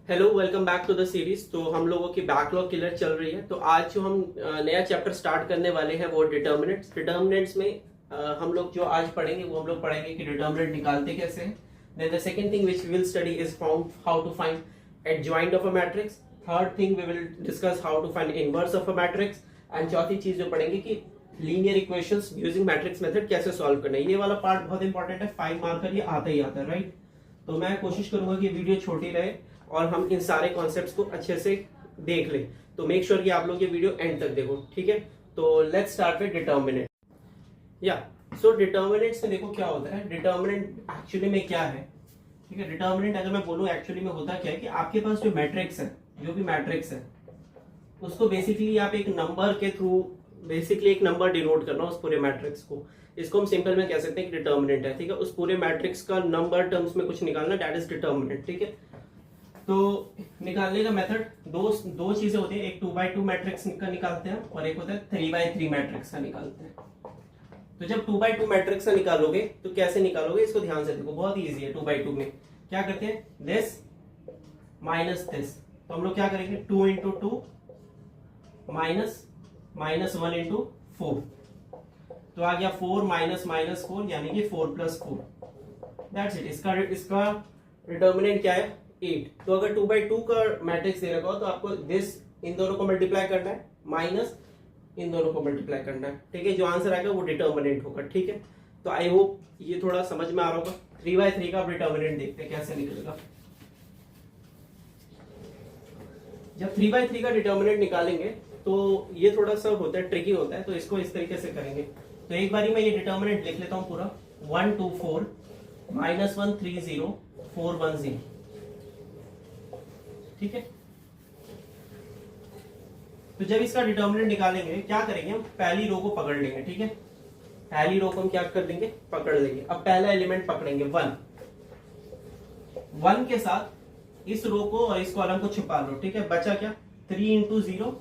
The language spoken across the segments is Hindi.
Hello, welcome back to the series. तो हम लोगों की बैकलॉग क्लियर चल रही है। तो आज जो हम नया चैप्टर स्टार्ट करने वाले हैं वो डिटर्मिनेंट्स। डिटर्मिनेंट्स में हम लोग जो आज पढ़ेंगे वो हम लोग पढ़ेंगे कि डिटर्मिनेंट निकालते कैसे हैं। Then the second thing which we will study is found how to find adjoint of a matrix. Third thing we will discuss how to find inverse of a matrix. And चौथी चीज जो पढ़ेंगे कि linear equations using matrix method कैसे सॉल्व करना है। ये वाला पार्ट बहुत इंपॉर्टेंट है, 5 मार्कर ये आता ही आता है, राइट। तो मैं कोशिश करूंगा कि वीडियो छोटी रहे और हम इन सारे कॉन्सेप्ट्स को अच्छे से देख लें। तो मेक श्योर कि आप लोग ये वीडियो एंड तक देखो, ठीक है। तो लेट्स स्टार्ट विद डिटर्मिनेंट। या सो डिटर्मिनेंट्स में देखो क्या होता है। डिटर्मिनेंट एक्चुअली में क्या है, ठीक है। डिटर्मिनेंट अगर मैं बोलूं एक्चुअली में होता क्या है कि आपके पास जो मैट्रिक्स है, जो भी मैट्रिक्स है, उसको बेसिकली आप एक नंबर के थ्रू बेसिकली एक नंबर डिनोट करना उस पूरे मैट्रिक्स को। इसको हम सिंपल में कह सकते हैं कि डिटर्मिनेंट है, ठीक है। उस पूरे मैट्रिक्स का नंबर टर्म्स में कुछ निकालना, दैट इज डिटर्मिनेंट, ठीक है। तो निकालने का मेथड दो चीजें होती हैं, एक 2x2 मैट्रिक्स का निकालते हैं और एक होता है 3x3 मैट्रिक्स का निकालते हैं। तो जब 2x2 मैट्रिक्स का निकालोगे तो कैसे निकालोगे, इसको ध्यान से देखो, बहुत इजी है। 2x2 में क्या करते हैं, दिस माइनस दिस। तो हम लोग क्या करेंगे, 2 इंटू 2 माइनस 1 इंटू 4। तो आ गया 4 माइनस 4 यानी कि 4 प्लस 4, दैट्स इट। इसका डिटर्मिनेंट क्या है, 8। तो अगर 2x2 का मैट्रिक्स दे रखा हो तो आपको दिस इन दोनों को मल्टीप्लाई करना है, माइनस इन दोनों को मल्टीप्लाई करना है, ठीक है। जो आंसर आएगा वो डिटर्मिनेंट होगा, ठीक है। तो आई होप ये थोड़ा समझ में आ रहा होगा। 3x3 का डिटर्मिनेंट देखते हैं कैसे निकलेगा। जब 3x3 का डिटर्मिनेंट निकालेंगे तो ये थोड़ा सा होता है, ट्रिकी होता है। तो इसको इस तरीके से करेंगे। तो एक बारी मैं ये डिटर्मिनेंट लिख लेता हूं पूरा, 1 2 4 -1 3 0 4 1 0, ठीक है। तो जब इसका डिटर्मिनेंट निकालेंगे क्या करेंगे, हम पहली रो को पकड़ लेंगे, ठीक है। पहली रो को हम क्या कर देंगे, पकड़ लेंगे। अब पहला एलिमेंट पकड़ेंगे 1 के साथ इस रो को और इस कॉलम को छुपा लो, ठीक है। बचा क्या, 3 इंटू 0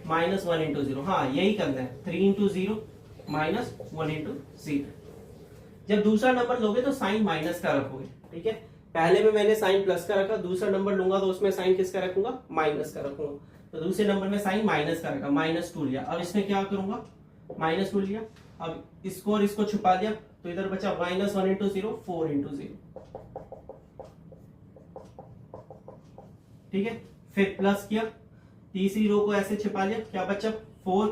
माइनस 1 इंटू 0। हाँ यही करना है, 3 इंटू 0 माइनस 1 इंटू 0। जब दूसरा नंबर लोगे तो साइन माइनस का रखोगे, ठीक है। पहले में मैंने साइन प्लस का रखा, दूसरा नंबर लूंगा तो उसमें साइन किसका रखूंगा, माइनस का रखूंगा। तो दूसरे नंबर में साइन माइनस का रखा, -2 लिया। अब इसमें क्या करूंगा, -2 लिया। अब इसको और इसको छुपा दिया तो इधर बचा -1 इंटू 0 4 इंटू 0, ठीक है। फिर प्लस किया, तीसरी रो को ऐसे छिपा लिया, क्या बचा 4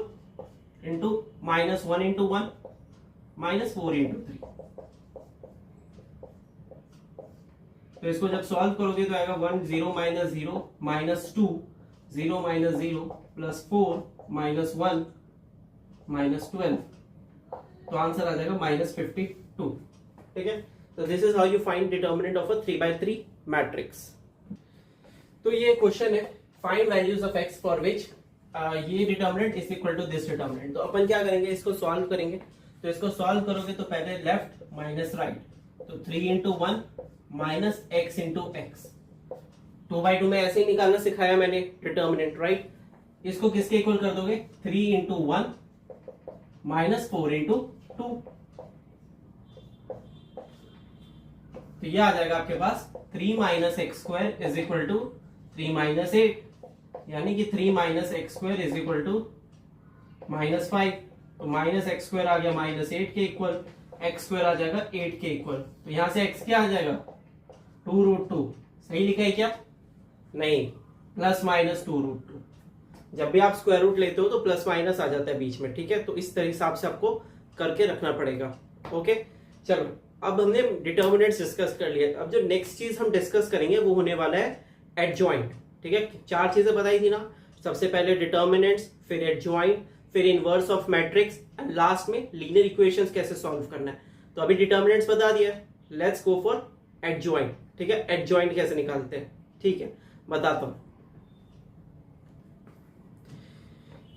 इंटू -1 इंटू 1 -4 इंटू 3। तो इसको जब सॉल्व करोगे तो आएगा 1 0 -0 -2 0 -0 प्लस 4 -1 -12। तो आंसर आ जाएगा -52, ठीक है। तो this is how you find determinant of a 3x3 matrix. तो ये क्वेश्चन है, find values of x for which ये determinant is equal to this determinant. तो अपन क्या करेंगे, इसको सॉल्व करेंगे। तो इसको सॉल्व करोगे तो पहले लेफ्ट माइनस राइट, तो 3 into 1 minus x into x. 2x2 में ऐसे ही निकालना सिखाया मैंने डिटर्मिनेंट, राइट। इसको किसके इक्वल कर दोगे, 3 इंटू 1 माइनस 4 इंटू 2। तो ये आ जाएगा आपके पास 3 minus x square is equal to 3 minus 8, यानी कि 3 minus x square is equal to -5। तो माइनस एक्स स्क्वायर आ गया -8 के इक्वल, एक्स स्क्वायर आ जाएगा 8 के इक्वल। तो यहां से x क्या आ जाएगा, 2√2। सही लिखा है क्या, नहीं, प्लस माइनस 2√2। जब भी आप स्क्वायर रूट लेते हो तो प्लस माइनस आ जाता है बीच में, ठीक है। तो इस तरह हिसाब से आपको करके रखना पड़ेगा, ओके। चलो अब हमने डिटर्मिनेंट्स डिस्कस कर लिया। अब जो नेक्स्ट चीज हम डिस्कस करेंगे वो होने वाला है एडजॉइंट, ठीक है। 4 चीजें बताई थी ना, सबसे पहले डिटर्मिनेंट्स, फिर एडजॉइंट, फिर inverse of matrix and last में लीनियर इक्वेशंस कैसे सॉल्व करना है। तो अभी डिटर्मिनेंट्स बता दिया, लेट्स गो फॉर एडजॉइंट, ठीक है। एडजॉइंट कैसे निकालते हैं, ठीक है, बताता हूं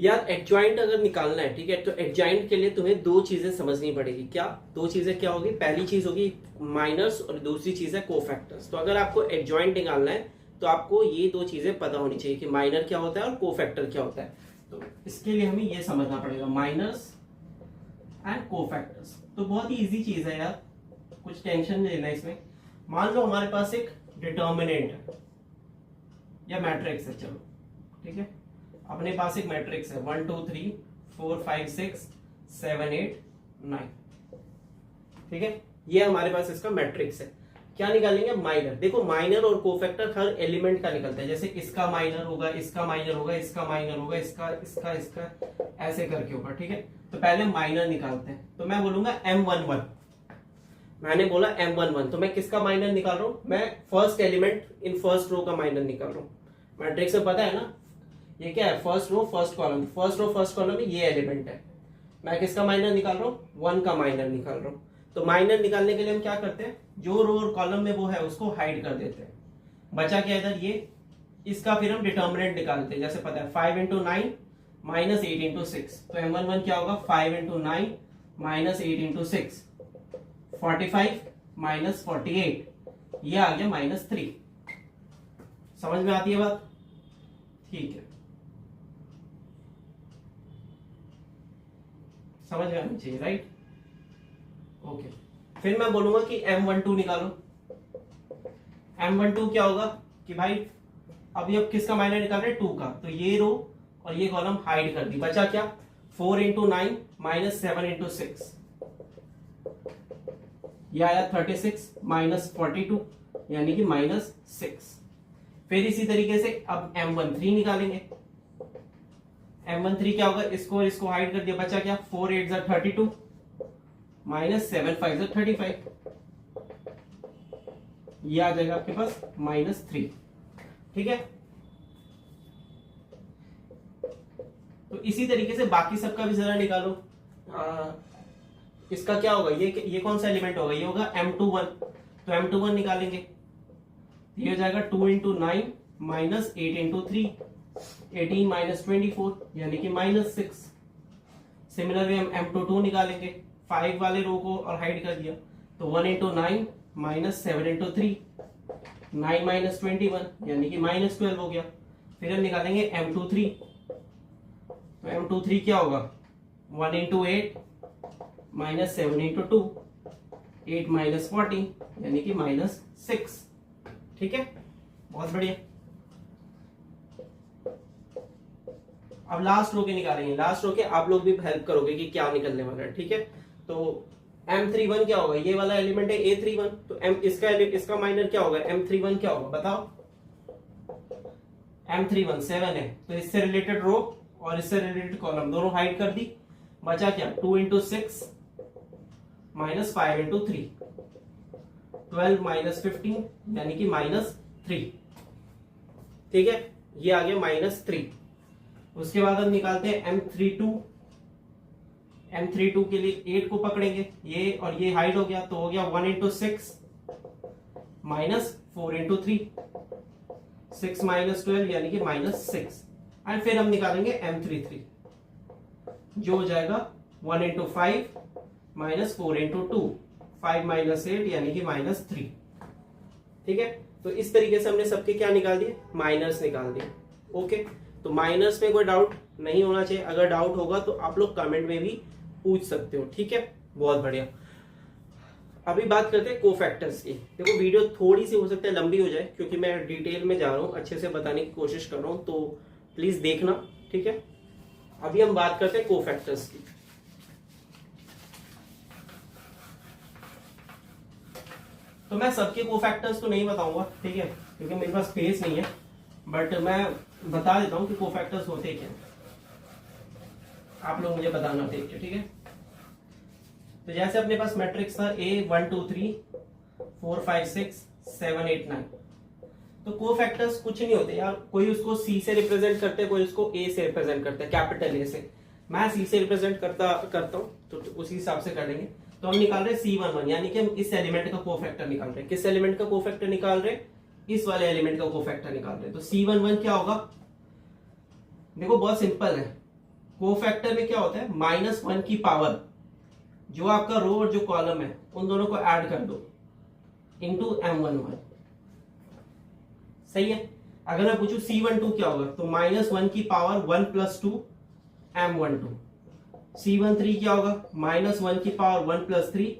यार। एडजॉइंट अगर निकालना है, ठीक है, तो एडजॉइंट के लिए तुम्हें 2 चीजें समझनी पड़ेगी। क्या 2 चीजें क्या होगी, पहली चीज होगी माइनर्स और दूसरी चीज है कोफैक्टर्स। तो अगर आपको एडजॉइंट निकालना है तो आपको ये 2 चीजें पता होनी चाहिए कि माइनर क्या होता है और कोफैक्टर क्या होता है। तो इसके लिए हमें ये समझना पड़ेगा, माइनर्स एंड कोफैक्टर्स। तो बहुत ही इजी चीज है यार, कुछ टेंशन नहीं लेना इसमें। मान लो हमारे पास एक डिटर्मिनेंट है, या मैट्रिक्स है, चलो ठीक है, अपने पास एक मैट्रिक्स है 1 2 3 4 5 6 7 8 9, ठीक है, ये हमारे पास इसका मैट्रिक्स है। क्या निकालेंगे? माइनर। देखो माइनर और कोफैक्टर हर एलिमेंट का निकलता है, जैसे इसका माइनर होगा, इसका माइनर होगा, इसका माइनर होगा, इसका इसका इसका ऐसे करके होगा, ठीक है। तो पहले माइनर निकालते हैं, तो मैं बोलूंगा M11, मैंने बोला M11, तो मैं किसका माइनर निकाल रहा हूं? मैं first element in first row का माइनर निकाल रहा हूं। मैट्रिक्स में पता है ना ये क्या है, first row first column, first row first column में ये एलिमेंट है, मैं किसका माइनर निकाल रहा हूँ? 1 का माइनर निकाल रहा हूँ। तो माइनर निकालने के लिए हम क्या करते हैं, जो रो और कॉलम में वो है उसको हाइड कर देते हैं, बचा क्या इधर ये, इसका फिर हम डिटर्मिनेंट निकालते हैं, जैसे पता है 5 into 9 माइनस 8 into 6, तो M11 क्या होगा? 5 into 9 माइनस 8 into 6, 45 माइनस 48, ये आ गया -3। समझ में आती है बात? ठीक है, समझ में आनी चाहिए, राइट? ओके, फिर मैं बोलूंगा कि M12 निकालो। M12 क्या होगा कि भाई अभी अब किसका माइनर निकाल रहे हैं? 2 का, तो ये रो और ये कॉलम हाइड कर दी, बचा क्या? 4 into 9 माइनस 7 into 6, ये आया 36 माइनस 42 यानी कि -6। फिर इसी तरीके से अब M13 निकालेंगे। M13 क्या होगा? इसको और इसको हाइड कर दिया, बचा क्या? 4 8 32 माइनस 7 5 35, ये आ जाएगा आपके पास -3, ठीक है। तो इसी तरीके से बाकी सबका भी जरा निकालो। इसका क्या होगा? ये कौन सा एलिमेंट होगा? ये होगा M21, तो M21 निकालेंगे, ये हो जाएगा 2 into 9 माइनस 8 into 3, 18 माइनस 24 यानी कि -6। सिमिलरली हम M22 निकालेंगे, 5 वाले रो को और हाइड कर दिया, तो 1 into 9 माइनस 7 into 3, 9 माइनस 21 यानी कि -12 हो गया। फिर हम निकालेंगे M23, तो M23 क्या होगा? 1 into 8 माइनस 7 into 2, 8 माइनस 14 यानी कि -6, ठीक है, बहुत बढ़िया। अब लास्ट रो के निकालेंगे, लास्ट रो के आप लोग भी हेल्प करोगे कि क्या निकलने वाला है, ठीक है। तो M31 क्या होगा? ये वाला एलिमेंट है A31, तो इसका माइनर क्या होगा? M31 क्या होगा बताओ? M31 7 है, तो इससे रिलेटेड रो और इससे रिलेटेड कॉलम दोनों हाइड कर दी, बचा क्या? 2 into 6 माइनस 5 into 3, 12 माइनस 15 यानी कि -3, ठीक है, ये आ गया -3। उसके बाद हम निकालते हैं M32। M32 के लिए 8 को पकड़ेंगे, ये और ये हाइड हो गया, तो हो गया 1 into 6 माइनस 4 into 3, 6 माइनस 12 यानी कि -6। एंड फिर हम निकालेंगे M33, जो हो जाएगा 1 into 5 माइनस 4 into 2, 5 माइनस 8 यानी कि -3, ठीक है। तो इस तरीके से हमने सबके क्या निकाल दिए? माइनर्स निकाल दिए। ओके, तो माइनर्स में कोई डाउट नहीं होना चाहिए, अगर डाउट होगा तो आप लोग कमेंट में भी पूछ सकते हो, ठीक है, बहुत बढ़िया। अभी बात करते हैं कोफैक्टर्स की। देखो वीडियो थोड़ी सी हो सकता है लंबी हो जाए, क्योंकि मैं डिटेल में जा रहा हूँ, अच्छे से बताने की कोशिश कर रहा हूँ, तो प्लीज देखना, ठीक है। अभी हम बात करते हैं कोफैक्टर्स की। तो मैं सबके कोफैक्टर्स तो नहीं बताऊंगा, ठीक है, क्योंकि मेरे पास स्पेस नहीं है, बट मैं बता देता हूं कि कोफैक्टर्स होते क्या, आप लोग मुझे बताना देख के, ठीक है। तो जैसे अपने पास मैट्रिक्स था A 1 2 3 4 5 6 7 8 9, तो कोफैक्टर्स कुछ नहीं होते यार, कोई उसको C से रिप्रेजेंट करते हैं, कोई उसको A से रिप्रेजेंट करता है, कैपिटल A से। मैं C से रिप्रेजेंट करता हूं, तो उसी हिसाब से कर लेंगे। तो हम निकाल रहे हैं C11, यानी कि हम इस एलिमेंट का कोफैक्टर निकाल रहे हैं। किस एलिमेंट का कोफैक्टर निकाल रहे हैं? इस वाले एलिमेंट का कोफैक्टर निकाल रहे हैं। तो C11 क्या होगा? देखो बहुत सिंपल है, कोफैक्टर में क्या होता है? -1 की पावर, जो आपका रो और जो कॉलम है उन दोनों को ऐड कर दो इंटू M11, सही है। अगर मैं पूछूं C12 क्या होगा, तो -1 की पावर 1 + 2 M12। C13 क्या होगा? -1 की पावर 1 + 3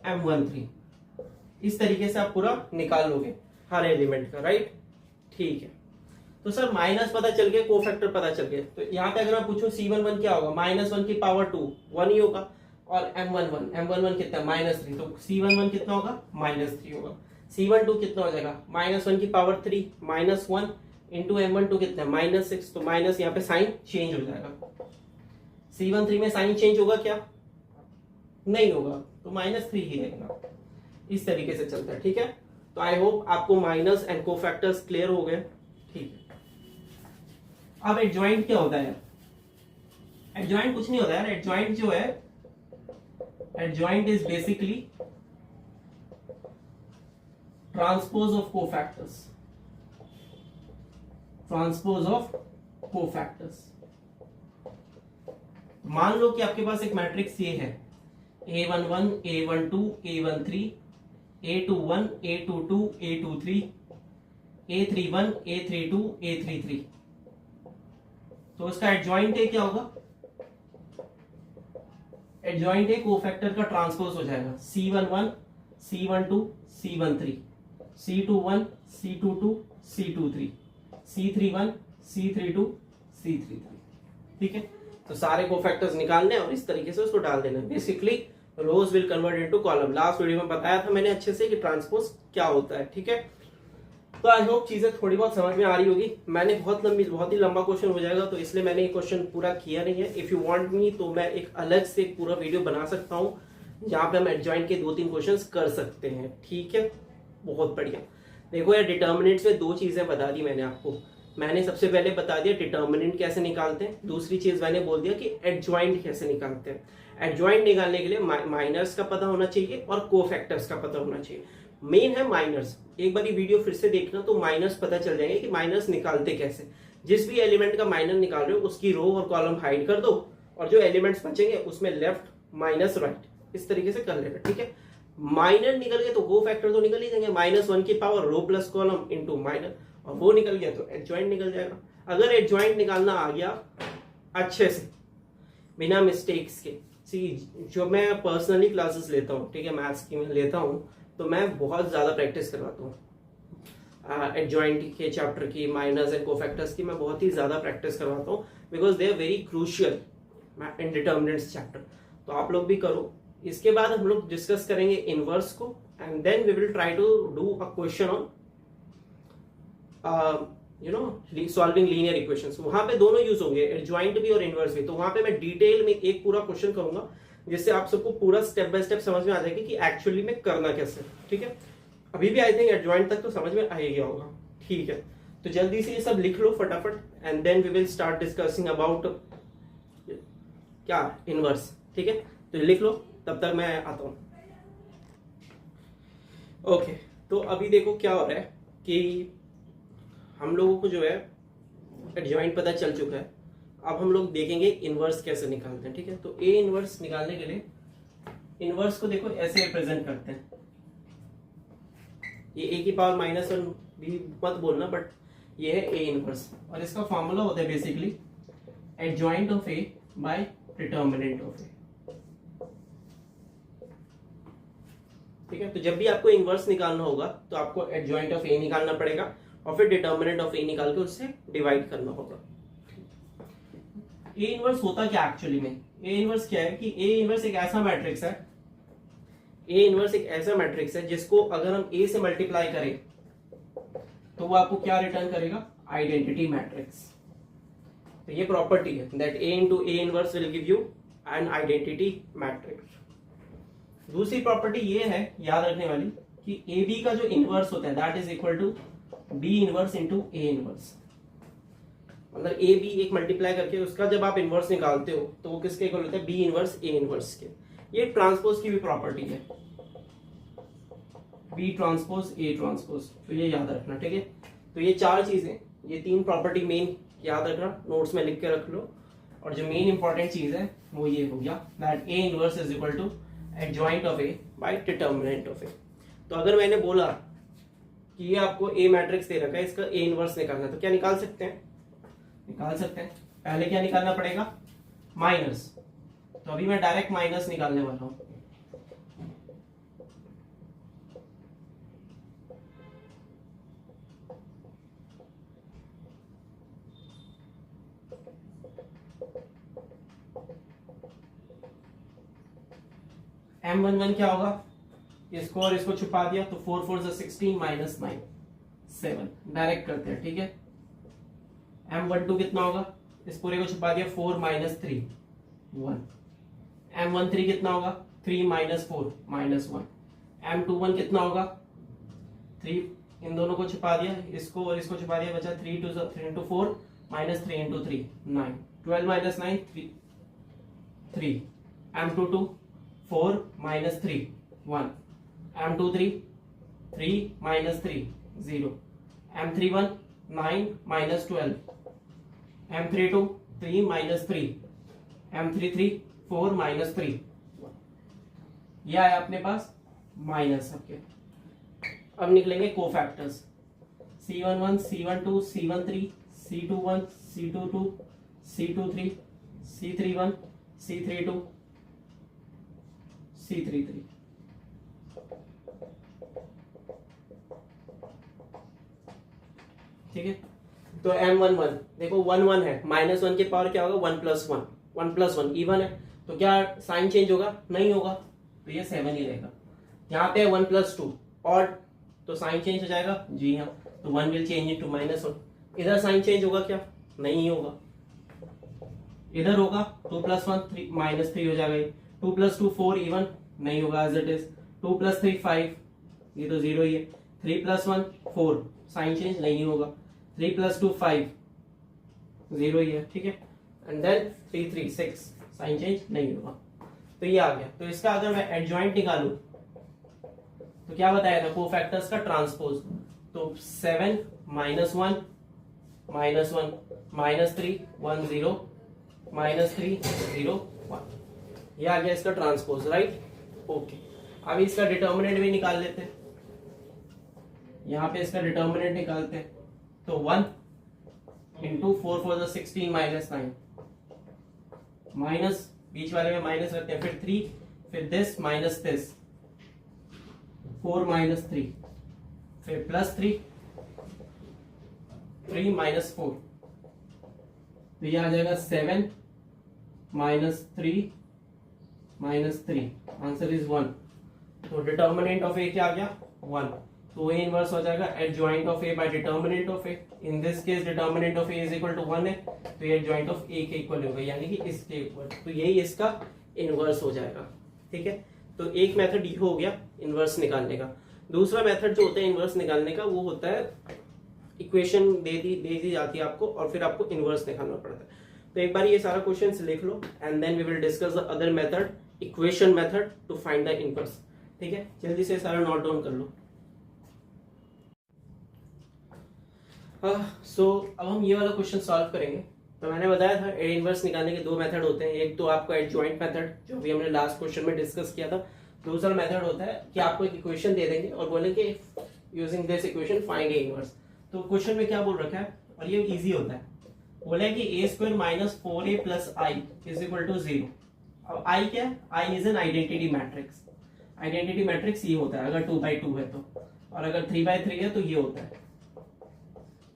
M13। इस तरीके से आप पूरा निकाल लोगे हर एलिमेंट का, राइट, ठीक है। तो सर माइनस पता चल गया, कोफैक्टर पता चल गया, तो यहाँ पे अगर मैं पूछूं C11 क्या होगा, -1 की पावर 2 1 ही होगा, और M11 कितना -3, तो C11 कितना होगा -3 होगा। C12 कितना हो जाएगा, -1 की पावर 3 -1 इंटू M12 कितना है -6, तो माइनस यहाँ पे साइन चेंज हो जाएगा। C13 में साइन चेंज होगा क्या, नहीं होगा, तो -3 ही रहेगा। इस तरीके से चलता है, ठीक है। तो आई होप आपको माइनस एंड कोफैक्टर्स क्लियर हो गए, ठीक है। अब एडजॉइंट क्या होता है यार, एडजॉइंट कुछ नहीं होता है यार, एडजॉइंट जो है, adjoint is basically transpose of cofactors, transpose of cofactors. मान लो कि आपके पास एक मैट्रिक्स ये है, A11 A12 A13 A21 A22 A23 A31 A32 A33, तो इसका एडजॉइंट है क्या होगा, एडजॉइंट है कोफैक्टर का ट्रांसपोज हो जाएगा, C11 C12 C13 C21 C22 C23 C31 C32 C33, ठीक है। तो सारे कोफैक्टर्स निकालने और इस तरीके से उसको डाल देना, basically rows will convert into column. Last video में बताया था मैंने अच्छे से कि ट्रांसपोज क्या होता है, ठीक है। तो आई होप चीजें थोड़ी बहुत समझ में आ रही होगी। मैंने बहुत ही लंबा क्वेश्चन हो जाएगा, तो इसलिए मैंने ये क्वेश्चन पूरा किया नहीं है। इफ यू वांट मी तो मैं एक अलग से पूरा वीडियो बना सकता हूँ जहां पे हम एडजॉइंट के 2-3 क्वेश्चंस कर सकते हैं, ठीक है। बहुत बढ़िया। देखो यार, डिटर्मिनेंट्स में 2 चीजें बता दी मैंने आपको। मैंने सबसे पहले बता दिया डिटर्मिनेंट कैसे निकालते हैं, दूसरी चीज मैंने बोल दिया कि एडजॉइंट कैसे निकालते हैं। एडजॉइंट निकालने के लिए माइनर्स का पता होना चाहिए और कोफैक्टर्स का पता होना चाहिए। मेन है माइनर्स, एक बार वीडियो फिर से देखना तो माइनर्स पता चल जाएंगे कि माइनर्स निकालते कैसे। जिस भी एलिमेंट का माइनर निकाल रहे हो उसकी रो और कॉलम हाइड कर दो, और जो एलिमेंट्स बचेंगे उसमें लेफ्ट माइनस राइट, इस तरीके से कर लेना, ठीक है। माइनर निकल गए तो कोफैक्टर तो निकल ही जाएंगे, -1 की पावर रो प्लस कॉलम इंटू माइनर, और वो निकल गया तो एडजॉइंट निकल जाएगा। अगर एडजॉइंट निकालना आ गया अच्छे से बिना मिस्टेक्स के, जो मैं पर्सनली क्लासेस लेता हूँ, ठीक है, मैथ्स की मैं लेता हूँ, तो मैं बहुत ज्यादा प्रैक्टिस करवाता हूँ एडजॉइंट के चैप्टर की, माइनर्स एंड कोफैक्टर्स की मैं बहुत ही ज्यादा प्रैक्टिस करवाता हूँ, because they are very crucial in determinants chapter. तो आप लोग भी करो। इसके बाद हम लोग डिस्कस करेंगे इनवर्स को, and then we will try to do a question on solving linear equations. वहां पे दोनों यूज होंगे, एडजॉइंट भी और इनवर्स भी। तो वहां पे मैं डिटेल में एक पूरा क्वेश्चन करूंगा जिससे आप सबको पूरा स्टेप बाय स्टेप समझ में आ जाएगी कि एक्चुअली में करना कैसे, ठीक है। अभी भी आई थिंक एडजॉइंट तक तो समझ में आ ही गया होगा, ठीक है। तो जल्दी से ये सब लिख लो फटाफट, and then we will start discussing about क्या, इनवर्स, ठीक है। तो लिख लो, तब तक मैं आता हूं। ओके, तो अभी देखो क्या हो रहा है कि हम लोगों को जो है एडजॉइंट पता चल चुका है। अब हम लोग देखेंगे इनवर्स कैसे निकालते हैं, ठीक है। तो ए इनवर्स निकालने के लिए इनवर्स को देखो ऐसे रिप्रेजेंट करते हैं, ये ए की पावर -1 भी मत बोलना, बट ये है ए इनवर्स, और इसका फॉर्मूला होता है basically adjoint of A by determinant of A, ठीक है। तो जब भी आपको इनवर्स निकालना होगा तो आपको एडजॉइंट ऑफ ए निकालना पड़ेगा और फिर डिटर्मिनेंट ऑफ ए निकाल के उससे डिवाइड करना होगा। ए इनवर्स होता क्या एक्चुअली में, ए इनवर्स क्या है कि ए इनवर्स एक ऐसा मैट्रिक्स है, ए इनवर्स एक ऐसा मैट्रिक्स है जिसको अगर हम ए से मल्टीप्लाई करें तो वो आपको क्या रिटर्न करेगा, आइडेंटिटी मैट्रिक्स। तो ये प्रॉपर्टी है that A into A inverse will give you N identity matrix. दूसरी प्रॉपर्टी ये है याद रखने वाली कि ए बी का जो इनवर्स होता है that is equal to B inverse into A inverse. मतलब ए बी एक मल्टीप्लाई करके उसका जब आप इनवर्स निकालते हो तो वो किसके इक्वल होता है, बी इनवर्स ए इनवर्स के। ये ट्रांसपोज की भी प्रॉपर्टी है, बी ट्रांसपोज ए ट्रांसपोज, तो ये याद रखना, ठीक है। तो ये 4 चीजें, ये 3 प्रॉपर्टी मेन याद रखना, नोट्स में लिख के रख लो। और जो मेन इंपॉर्टेंट चीज है वो ये हो गया that A inverse is equal to adjoint of A by determinant of A. तो अगर मैंने बोला कि ये आपको ए मैट्रिक्स दे रखा है, इसका ए इनवर्स निकालना है, तो क्या निकाल सकते हैं, निकाल सकते हैं। पहले क्या निकालना पड़ेगा, माइनस। तो अभी मैं डायरेक्ट माइनस निकालने वाला हूं। M11 क्या होगा, इसको और इसको छुपा दिया तो 4 4 16 माइनस 9 7, डायरेक्ट करते हैं, ठीक है। M12 कितना होगा, इस पूरे को छुपा दिया 4 माइनस 3 1। M13 कितना होगा, 3 माइनस 4 माइनस 1। M21 कितना होगा, 3, इन दोनों को छुपा दिया, इसको और इसको छुपा दिया, बचा 3 into 4 minus 3 into 3 9, 12 minus 9 3। M22 4 minus 3 1। M23 3 minus 3 0। M31 9 minus 12। M32 3 minus 3। M33 4 minus 3। यह आया अपने पास माइनस सबके। अब निकलेंगे cofactors, C11 C12 C13 C21 C22 C23 C31 C32 C33। ठीक है, तो M11 देखो 1 1 है, माइनस 1 के पावर क्या होगा 1 प्लस 1, 1 प्लस 1 इवन है, तो क्या साइन चेंज होगा, नहीं होगा, तो ये 7 ही रहेगा। यहाँ पे 1 प्लस 2 ऑड, तो साइन चेंज हो जाएगा, जी हाँ, तो 1 विल चेंज इनटू माइनस 1। इधर साइन चेंज होगा क्या, नहीं होगा, इधर होगा 2 प्लस 1 3 माइनस 3 हो जाएगा, 2 प्लस 2 4 इवन, नहीं होगा एज इट इज, 2 प्लस 3 5, ये तो 0 ही है, 3 प्लस 1 4, साइन चेंज नहीं होगा, 3 प्लस 2 5, 0 ही है, ठीक है, एंड देन 3 3 6, साइन चेंज नहीं होगा, तो ये आ गया। तो इसका अगर मैं एडजॉइंट निकालूं तो क्या बताया था, कोफैक्टर्स का ट्रांसपोज, तो 7 माइनस 1 माइनस 1 माइनस 3 1 0 माइनस 3 0 1, ये आ गया इसका ट्रांसपोज, राइट, ओके। अब इसका डिटर्मिनेंट भी निकाल लेते हैं, यहाँ पे इसका डिटर्मिनेंट निकालते हैं, तो 1 इंटू 4 4 16 माइनस 9, माइनस बीच वाले में माइनस रखते हैं, फिर 3, फिर दिस माइनस दिस, 4 माइनस 3, फिर प्लस 3 3 माइनस 4, तो ये आ जाएगा 7 माइनस 3 माइनस 3, आंसर इज 1। तो डिटर्मिनेंट ऑफ ए क्या आ गया 1, तो ए इनवर्स हो जाएगा adjoint of A by determinant of A. In this case determinant of A is equal to 1 है, तो ये एडजॉइंट ऑफ ए के इक्वल होगा, यानी कि इसके इक्वल, तो यही इसका इनवर्स हो जाएगा, ठीक है। तो एक मेथड ये हो गया इनवर्स निकालने का। दूसरा मेथड जो होता है इनवर्स निकालने का, वो होता है इक्वेशन दे दी जाती है आपको और फिर आपको इनवर्स निकालना पड़ता है। तो एक बार ये सारा क्वेश्चन लिख लो and then we will discuss the other method, equation method to find the inverse, ठीक है। जल्दी से सारा नोट डाउन कर लो। अब हम ये वाला क्वेश्चन सॉल्व करेंगे। तो मैंने बताया था ए इनवर्स निकालने के दो मेथड होते हैं, एक तो आपका एडजॉइंट मेथड जो भी हमने लास्ट क्वेश्चन में डिस्कस किया था, दूसरा मेथड होता है कि आपको एक इक्वेशन दे देंगे और बोलेंगे using this equation find A inverse. तो क्वेश्चन में क्या बोल रखा है, और ये इजी होता है, बोला है कि A square minus 4a plus I is equal to 0। अब आई क्या है, I is an identity matrix. Identity matrix ये होता है अगर 2x2 है तो, और अगर 3x3 है तो ये होता है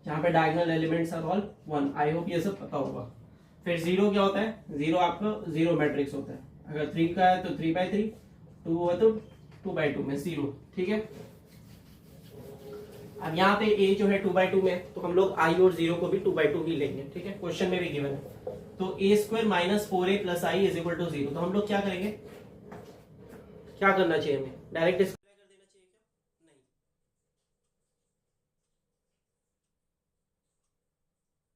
जहां पे diagonal elements are all 1। I hope ये सब पता होगा। फिर 0 क्या होता है, 0 आपका 0 मैट्रिक्स होता है, अगर 3 का है तो 3x3, 2 है तो 2x2 में 0, ठीक है। अब यहाँ पे a जो है 2x2 में, तो हम लोग i और 0 को भी 2x2 ही लेंगे, ठीक है, क्वेश्चन में भी गिवन है। तो a square minus 4a plus I is equal to 0। तो हम लोग क्या करेंगे, क्या करना चाहिए हमें, डायरेक्ट इसको कर देना चाहिए क्या, नहीं,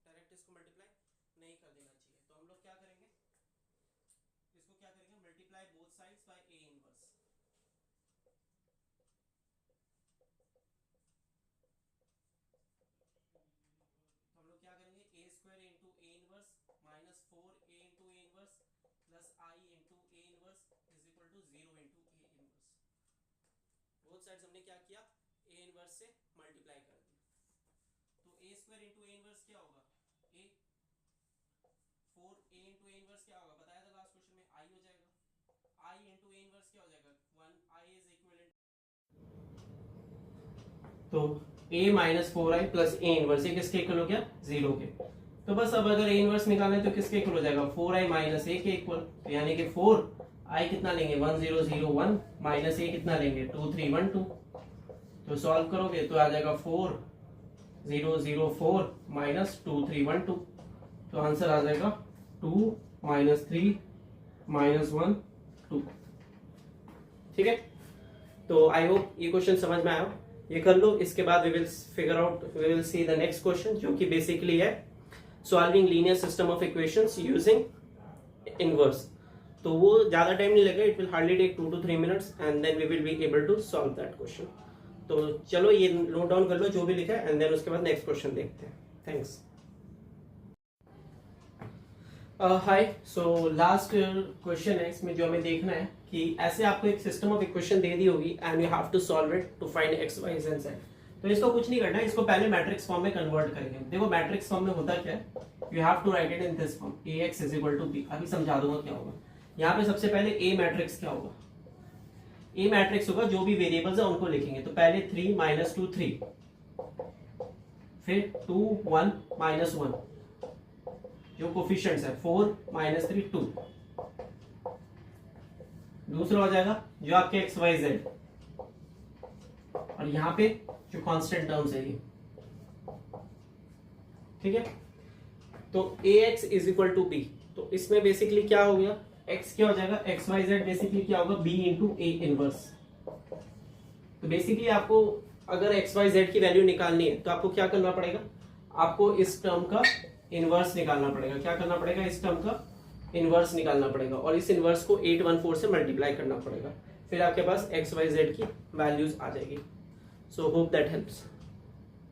डायरेक्ट इसको मल्टीप्लाई नहीं कर देना चाहिए। तो हम लोग क्या करेंगे, इसको क्या करेंगे, multiply both sides by a inverse. हम लोग क्या करेंगे, A square into A inverse minus 4a into A inverse plus I into A inverse is equal to 0 into A inverse. Both sides हमने क्या किया, ए इनवर्स से मल्टीप्लाई कर दिया। तो ए स्क्वायर इंटू ए इनवर्स क्या होगा, ए 4a इंटू ए इनवर्स क्या होगा, बताया था लास्ट क्वेश्चन में, आई हो जाएगा। आई इंटू ए इनवर्स क्या हो जाएगा, 1 आई इज इक्विवेलेंट, तो a minus 4i plus A inverse, ये किसके इक्वल हो गया, 0 के। तो बस अब अगर ए इनवर्स निकालना है तो किसके इक्वल हो जाएगा, 4i माइनस ए के इक्वल, तो यानी कि 4 आई कितना लेंगे 1001 माइनस ए कितना लेंगे 2312। तो सॉल्व करोगे तो आ जाएगा 4004 माइनस 2312। तो आंसर आ जाएगा 2 माइनस 3 माइनस 1 2। ठीक है, तो आई होप ये क्वेश्चन समझ में आया, ये कर लो। इसके बाद we will see the next question जो कि बेसिकली है solving linear system of equations using inverse. तो वो ज्यादा टाइम नहीं लगेगा, it will hardly take 2 to 3 minutes and then we will be able to solve that question. तो चलो ये नोट डाउन कर लो जो भी लिखा है एंड देन उसके बाद नेक्स्ट क्वेश्चन देखते हैं। थैंक्स। हाय, सो लास्ट क्वेश्चन है इसमें जो हमें देखना है कि ऐसे आपको एक सिस्टम ऑफ इक्वेशन दे दी होगी and you have to solve it to find x y and z. तो इसको कुछ नहीं करना है, इसको पहले मैट्रिक्स फॉर्म में कन्वर्ट करेंगे। देखो मैट्रिक्स फॉर्म में होता क्या है, you have to write it in this form ax is equal to b। अभी समझा दूंगा क्या होगा। यहाँ पे सबसे पहले ए मैट्रिक्स क्या होगा, ए मैट्रिक्स होगा जो भी वेरिएबल्स है उनको लिखेंगे। तो पहले 3 माइनस 2 3, फिर 2 1 माइनस 1, जो कोफिशिएंट्स है 4 माइनस 3 2। दूसरा हो जाएगा जो आपके एक्स वाई जेड, और यहाँ पे जो कांस्टेंट टर्म्स है ये। ठीक है, तो ax is equal to B. तो इसमें बेसिकली क्या हो गया, x क्या हो जाएगा, एक्स वाई जेड बेसिकली क्या होगा b इंटू ए इनवर्स। तो बेसिकली आपको अगर एक्स वाई जेड की वैल्यू निकालनी है तो आपको क्या करना पड़ेगा, आपको इस टर्म का इनवर्स निकालना पड़ेगा। क्या करना पड़ेगा, इस टर्म का इनवर्स निकालना पड़ेगा और इस इनवर्स को 814 से मल्टीप्लाई करना पड़ेगा। फिर आपके पास एक्स वाई जेड की वैल्यूज आ जाएगी। So hope that helps.